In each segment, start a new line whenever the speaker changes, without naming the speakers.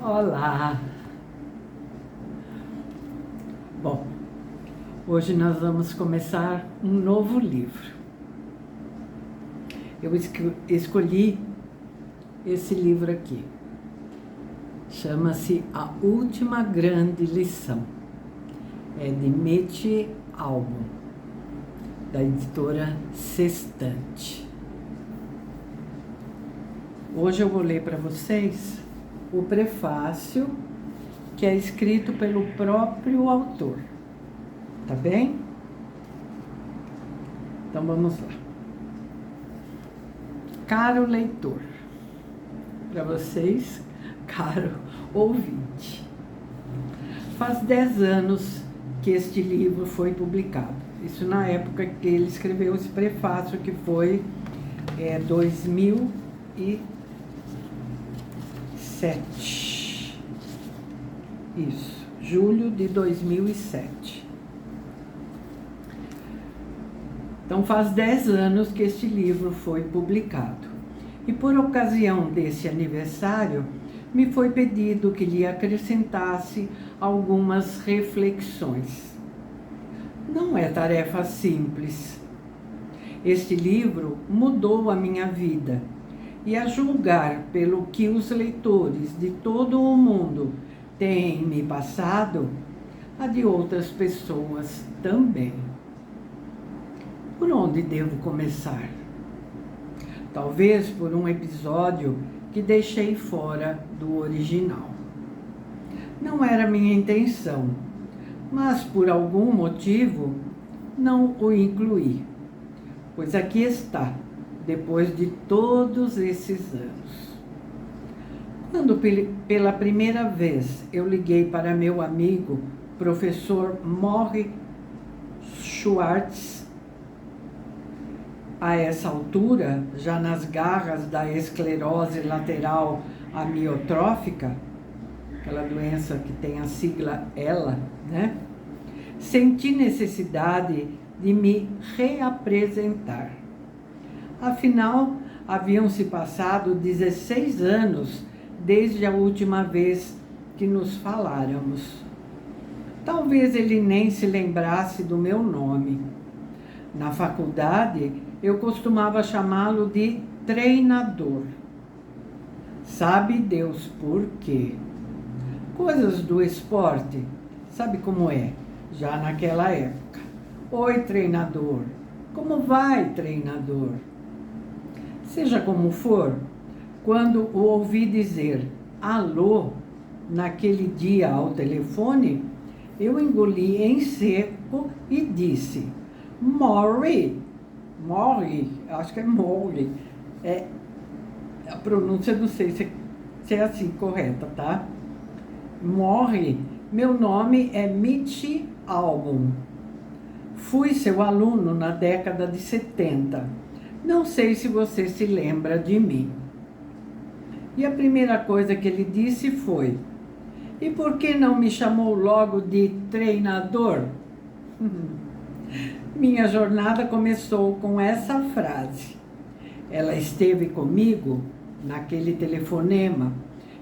Olá! Bom, hoje nós vamos começar um novo livro. Eu escolhi esse livro aqui. Chama-se A Última Grande Lição. É de Mitch Albom, da editora Sextante. Hoje eu vou ler para vocês o prefácio que é escrito pelo próprio autor. Tá bem? Então vamos lá. Caro leitor, para vocês, caro ouvinte, faz 10 anos que este livro foi publicado. Isso na época que ele escreveu esse prefácio, que foi 2007. Isso, julho de 2007. Então faz 10 anos que este livro foi publicado. E por ocasião desse aniversário, me foi pedido que lhe acrescentasse algumas reflexões. Não é tarefa simples. Este livro mudou a minha vida, e a julgar pelo que os leitores de todo o mundo têm me passado, a de outras pessoas também. Por onde devo começar? Talvez por um episódio que deixei fora do original. Não era minha intenção, mas por algum motivo não o incluí, pois aqui está, depois de todos esses anos. Quando pela primeira vez eu liguei para meu amigo, professor Morrie Schwartz, a essa altura, já nas garras da esclerose lateral amiotrófica, aquela doença que tem a sigla ELA, né? Senti necessidade de me reapresentar. Afinal, haviam se passado 16 anos desde a última vez que nos faláramos. Talvez ele nem se lembrasse do meu nome. Na faculdade, eu costumava chamá-lo de treinador. Sabe Deus por quê? Coisas do esporte, sabe como é? Já naquela época. Oi, treinador. Como vai, treinador? Seja como for, quando o ouvi dizer alô naquele dia ao telefone, eu engoli em seco e disse: Morrie, acho que é Morrie. A pronúncia não sei se é assim correta, tá? Morrie, meu nome é Mitch Albom. Fui seu aluno na década de 70. Não sei se você se lembra de mim. E a primeira coisa que ele disse foi: e por que não me chamou logo de treinador? Minha jornada começou com essa frase. Ela esteve comigo naquele telefonema,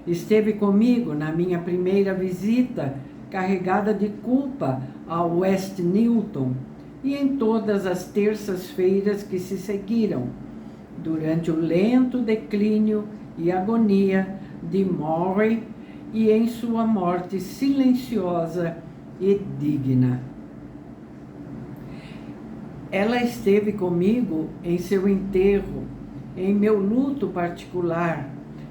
esteve comigo na minha primeira visita carregada de culpa ao West Newton e em todas as terças-feiras que se seguiram, durante o lento declínio e agonia de Morrie e em sua morte silenciosa e digna. Ela esteve comigo em seu enterro, em meu luto particular,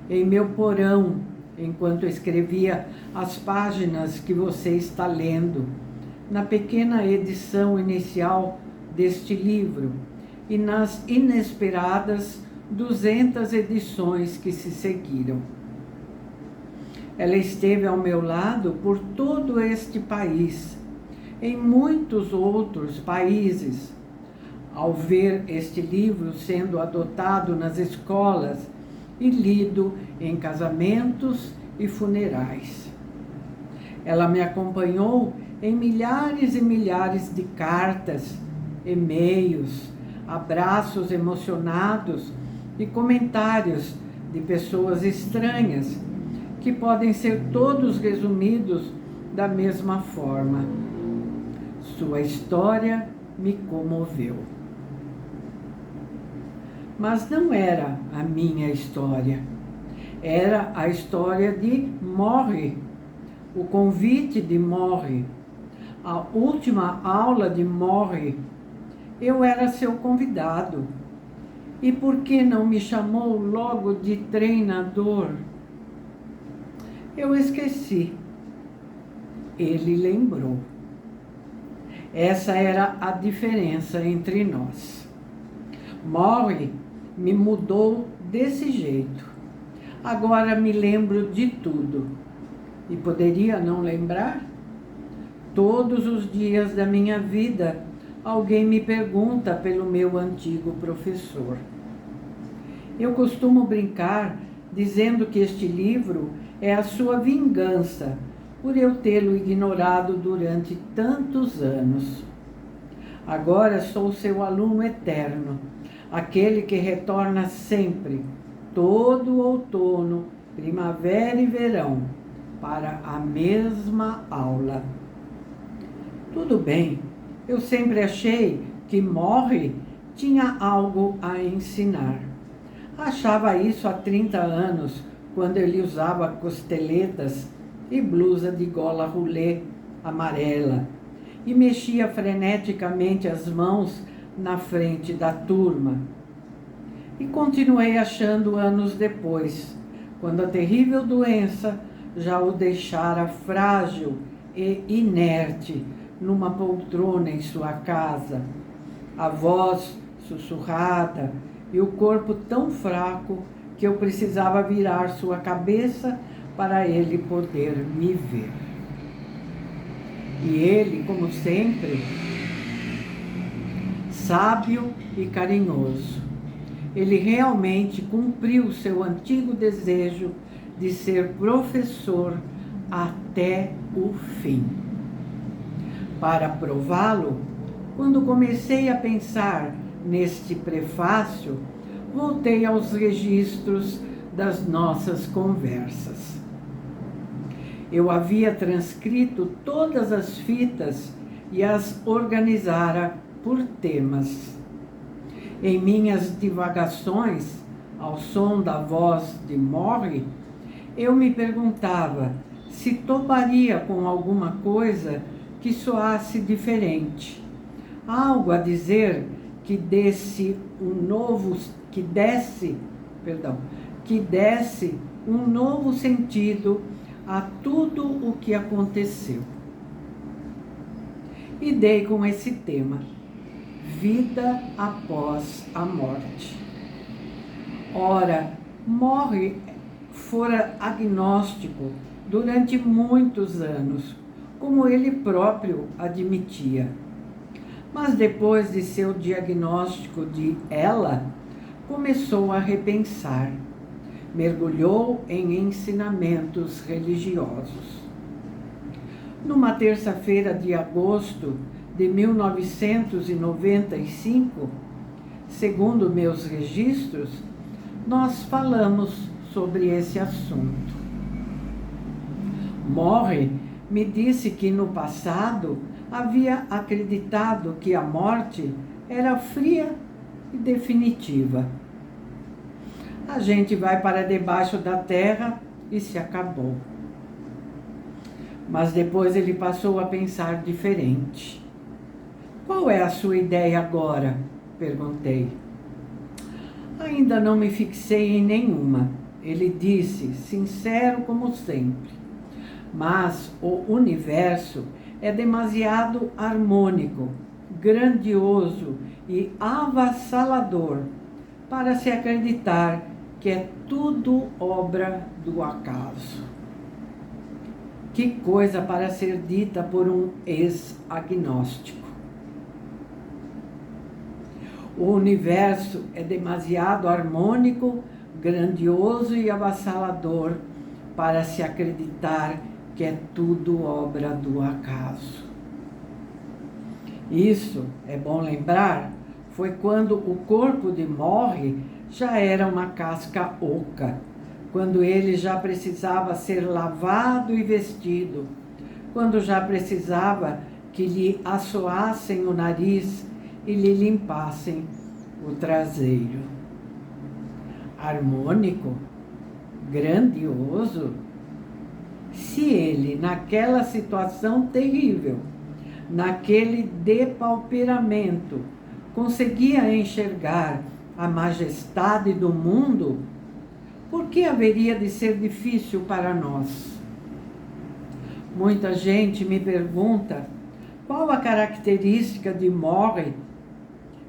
em meu porão, enquanto escrevia as páginas que você está lendo, na pequena edição inicial deste livro e nas inesperadas 200 edições que se seguiram. Ela esteve ao meu lado por todo este país, em muitos outros países, ao ver este livro sendo adotado nas escolas e lido em casamentos e funerais. Ela me acompanhou em milhares e milhares de cartas, e-mails, abraços emocionados e comentários de pessoas estranhas que podem ser todos resumidos da mesma forma. Sua história me comoveu. Mas não era a minha história. Era a história de Morrie, o convite de Morrie, a última aula de Morrie. Eu era seu convidado. E por que não me chamou logo de treinador? Eu esqueci. Ele lembrou. Essa era a diferença entre nós. Morrie me mudou desse jeito. Agora me lembro de tudo. E poderia não lembrar? Todos os dias da minha vida, alguém me pergunta pelo meu antigo professor. Eu costumo brincar dizendo que este livro é a sua vingança por eu tê-lo ignorado durante tantos anos. Agora sou seu aluno eterno, aquele que retorna sempre, todo outono, primavera e verão, para a mesma aula. Tudo bem, eu sempre achei que Morrie tinha algo a ensinar. Achava isso há 30 anos, quando ele usava costeletas e blusa de gola roulé amarela e mexia freneticamente as mãos na frente da turma. E continuei achando anos depois, quando a terrível doença já o deixara frágil e inerte numa poltrona em sua casa, a voz sussurrada e o corpo tão fraco que eu precisava virar sua cabeça para ele poder me ver. E ele, como sempre, sábio e carinhoso, ele realmente cumpriu seu antigo desejo de ser professor até o fim. Para prová-lo, quando comecei a pensar neste prefácio, voltei aos registros das nossas conversas. Eu havia transcrito todas as fitas e as organizara por temas. Em minhas divagações, ao som da voz de Morrie, eu me perguntava se toparia com alguma coisa que soasse diferente. Algo a dizer que desse um novo sentido a tudo o que aconteceu. E dei com esse tema, vida após a morte. Ora, Morrie fora agnóstico durante muitos anos, como ele próprio admitia. Mas depois de seu diagnóstico de ela, começou a repensar. Mergulhou em ensinamentos religiosos. Numa terça-feira de agosto de 1995, segundo meus registros, nós falamos sobre esse assunto. Morrie me disse que no passado havia acreditado que a morte era fria e definitiva. A gente vai para debaixo da terra e se acabou. Mas depois ele passou a pensar diferente. Qual é a sua ideia agora? Perguntei. Ainda não me fixei em nenhuma. Ele disse, sincero como sempre. Mas o universo é demasiado harmônico, grandioso e avassalador para se acreditar que é tudo obra do acaso. Que coisa para ser dita por um ex-agnóstico. O universo é demasiado harmônico, grandioso e avassalador para se acreditar que é tudo obra do acaso. Isso, é bom lembrar, foi quando o corpo de Morrie já era uma casca oca, quando ele já precisava ser lavado e vestido, quando já precisava que lhe assoassem o nariz e lhe limpassem o traseiro. Harmônico, grandioso. Se ele, naquela situação terrível, naquele depauperamento, conseguia enxergar a majestade do mundo, por que haveria de ser difícil para nós? Muita gente me pergunta qual a característica de Morrie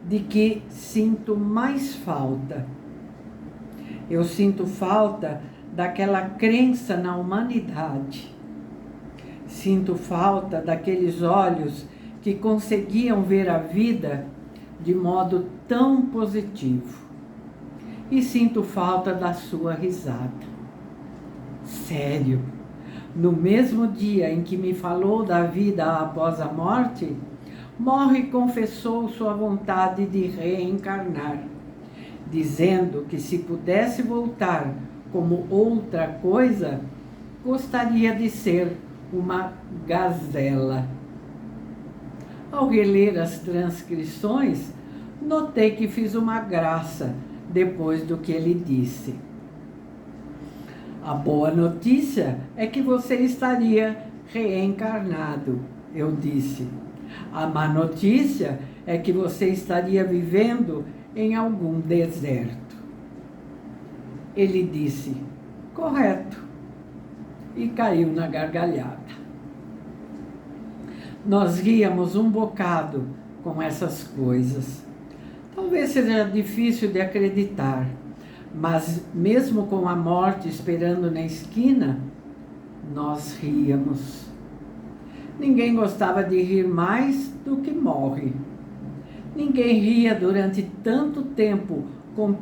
de que sinto mais falta. Eu sinto falta daquela crença na humanidade. Sinto falta daqueles olhos que conseguiam ver a vida de modo tão positivo. E sinto falta da sua risada. Sério, no mesmo dia em que me falou da vida após a morte, Morrie confessou sua vontade de reencarnar, dizendo que se pudesse voltar como outra coisa, gostaria de ser uma gazela. Ao reler as transcrições, notei que fiz uma graça depois do que ele disse. A boa notícia é que você estaria reencarnado, eu disse. A má notícia é que você estaria vivendo em algum deserto. Ele disse, correto, e caiu na gargalhada. Nós ríamos um bocado com essas coisas. Talvez seja difícil de acreditar, mas mesmo com a morte esperando na esquina, nós ríamos. Ninguém gostava de rir mais do que Morrie. Ninguém ria durante tanto tempo com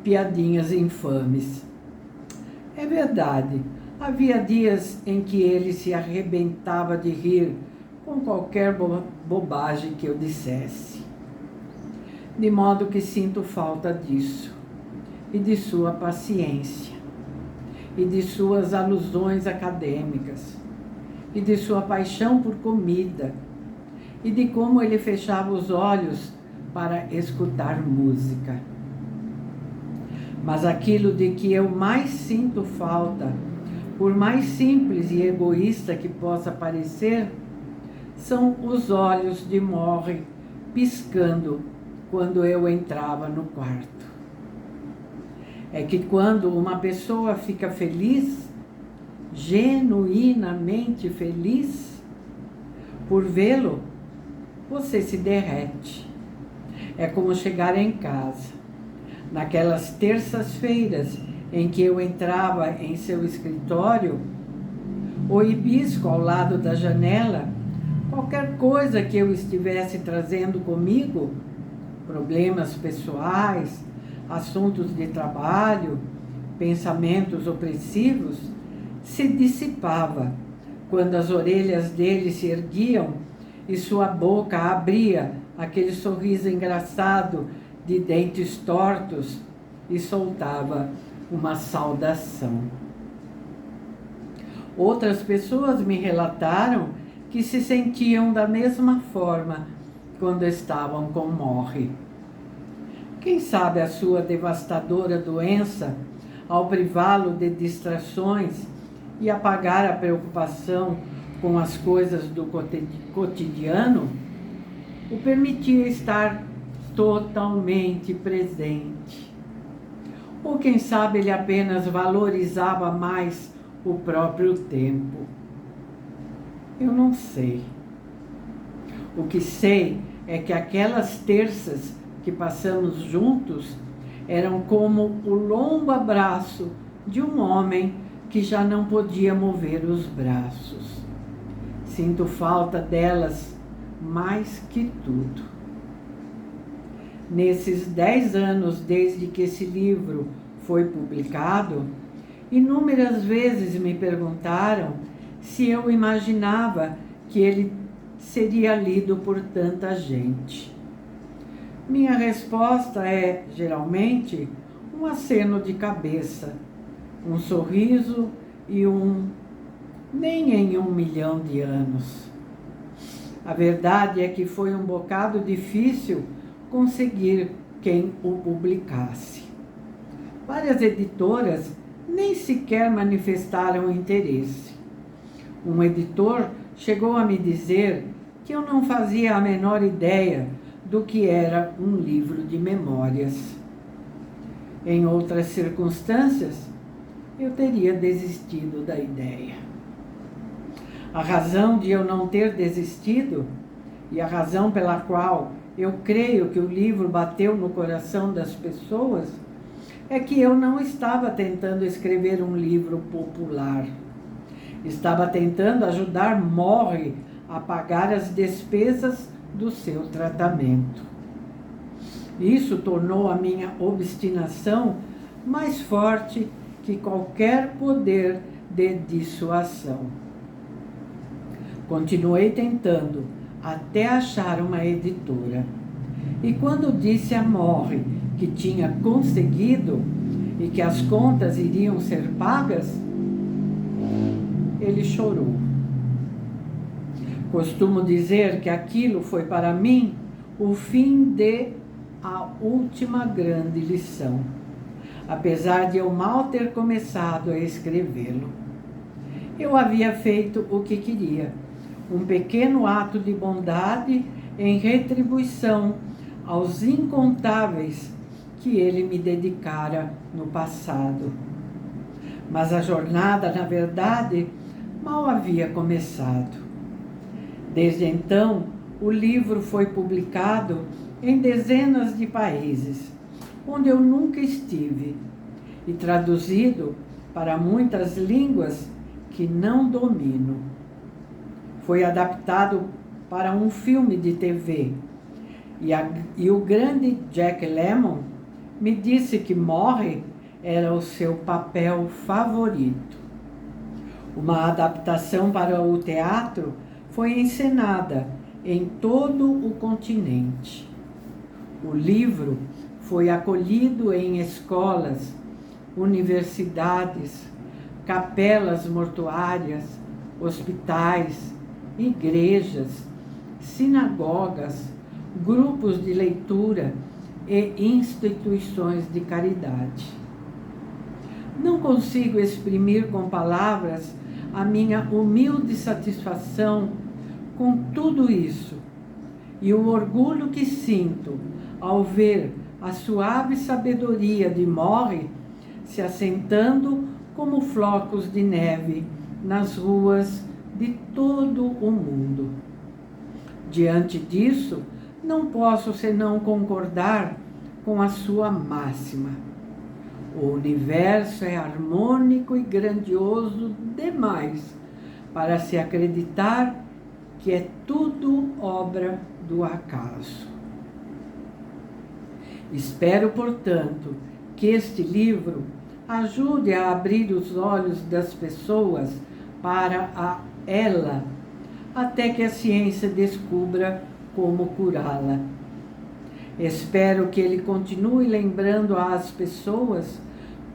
piadinhas infames. É verdade, havia dias em que ele se arrebentava de rir com qualquer bobagem que eu dissesse. De modo que sinto falta disso, e de sua paciência, e de suas alusões acadêmicas, e de sua paixão por comida, e de como ele fechava os olhos para escutar música. Mas aquilo de que eu mais sinto falta, por mais simples e egoísta que possa parecer, são os olhos de Morrie piscando quando eu entrava no quarto. É que quando uma pessoa fica feliz, genuinamente feliz, por vê-lo, você se derrete. É como chegar em casa, naquelas terças-feiras em que eu entrava em seu escritório, o hibisco ao lado da janela, qualquer coisa que eu estivesse trazendo comigo, problemas pessoais, assuntos de trabalho, pensamentos opressivos, se dissipava quando as orelhas dele se erguiam e sua boca abria aquele sorriso engraçado de dentes tortos e soltava uma saudação. Outras pessoas me relataram que se sentiam da mesma forma quando estavam com Morrie. Quem sabe a sua devastadora doença, ao privá-lo de distrações e apagar a preocupação com as coisas do cotidiano, o permitia estar totalmente presente. Ou quem sabe ele apenas valorizava mais o próprio tempo. Eu não sei. O que sei é que aquelas terças que passamos juntos eram como o longo abraço de um homem que já não podia mover os braços. Sinto falta delas mais que tudo. Nesses 10 anos desde que esse livro foi publicado, inúmeras vezes me perguntaram se eu imaginava que ele seria lido por tanta gente. Minha resposta é, geralmente, um aceno de cabeça, um sorriso e nem em 1 milhão de anos. A verdade é que foi um bocado difícil conseguir quem o publicasse. Várias editoras nem sequer manifestaram interesse. Um editor chegou a me dizer que eu não fazia a menor ideia do que era um livro de memórias. Em outras circunstâncias, eu teria desistido da ideia. A razão de eu não ter desistido, e a razão pela qual eu creio que o livro bateu no coração das pessoas, é que eu não estava tentando escrever um livro popular. Estava tentando ajudar Morrie a pagar as despesas do seu tratamento. Isso tornou a minha obstinação mais forte que qualquer poder de dissuasão. Continuei tentando até achar uma editora. E quando disse a Morrie que tinha conseguido e que as contas iriam ser pagas, ele chorou. Costumo dizer que aquilo foi para mim o fim de a última grande lição, apesar de eu mal ter começado a escrevê-lo. Eu havia feito o que queria, um pequeno ato de bondade em retribuição aos incontáveis que ele me dedicara no passado. Mas a jornada, na verdade, mal havia começado. Desde então, o livro foi publicado em dezenas de países, onde eu nunca estive, e traduzido para muitas línguas que não domino. Foi adaptado para um filme de TV, e o grande Jack Lemmon me disse que Morrie era o seu papel favorito. Uma adaptação para o teatro foi encenada em todo o continente. O livro foi acolhido em escolas, universidades, capelas mortuárias, hospitais, igrejas, sinagogas, grupos de leitura e instituições de caridade. Não consigo exprimir com palavras a minha humilde satisfação com tudo isso e o orgulho que sinto ao ver a suave sabedoria de Morrie se assentando como flocos de neve nas ruas de todo o mundo. Diante disso, não posso senão concordar com a sua máxima. O universo é harmônico e grandioso demais para se acreditar que é tudo obra do acaso. Espero, portanto, que este livro ajude a abrir os olhos das pessoas para ela, até que a ciência descubra como curá-la. Espero que ele continue lembrando às pessoas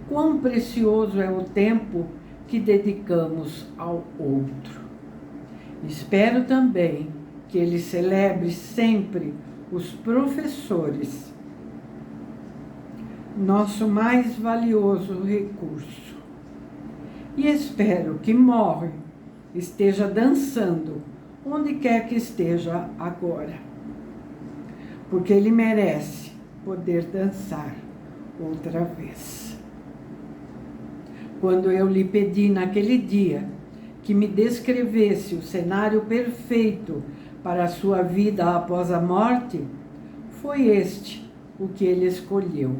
quão precioso é o tempo que dedicamos ao outro. Espero também que ele celebre sempre os professores, nosso mais valioso recurso. E espero que Morrie esteja dançando onde quer que esteja agora, porque ele merece poder dançar outra vez. Quando eu lhe pedi naquele dia que me descrevesse o cenário perfeito para a sua vida após a morte, foi este o que ele escolheu: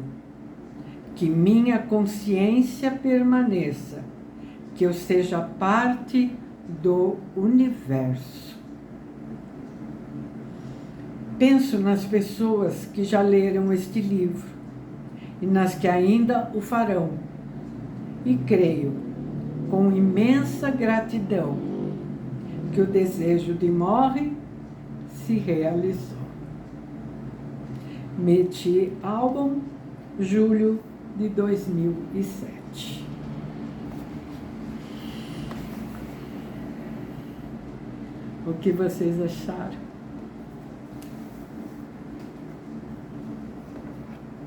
que minha consciência permaneça, que eu seja parte do universo. Penso nas pessoas que já leram este livro e nas que ainda o farão, e creio, com imensa gratidão, que o desejo de Morrie se realizou. Métier Album, julho de 2007. O que vocês acharam?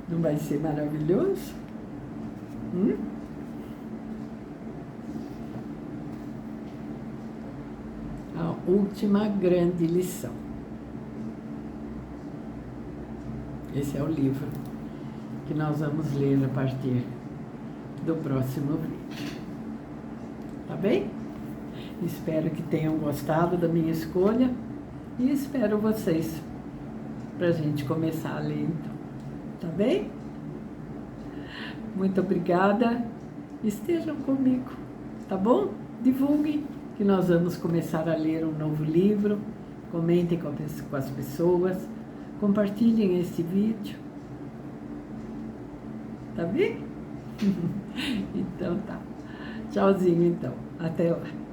Não vai ser maravilhoso? A última grande lição. Esse é o livro que nós vamos ler a partir do próximo vídeo. Tá bem? Espero que tenham gostado da minha escolha e espero vocês para a gente começar a ler então. Tá bem? Muito obrigada. Estejam comigo, tá bom? Divulguem que nós vamos começar a ler um novo livro. Comentem com as pessoas. Compartilhem esse vídeo. Tá bem? Então tá. Tchauzinho então. Até lá.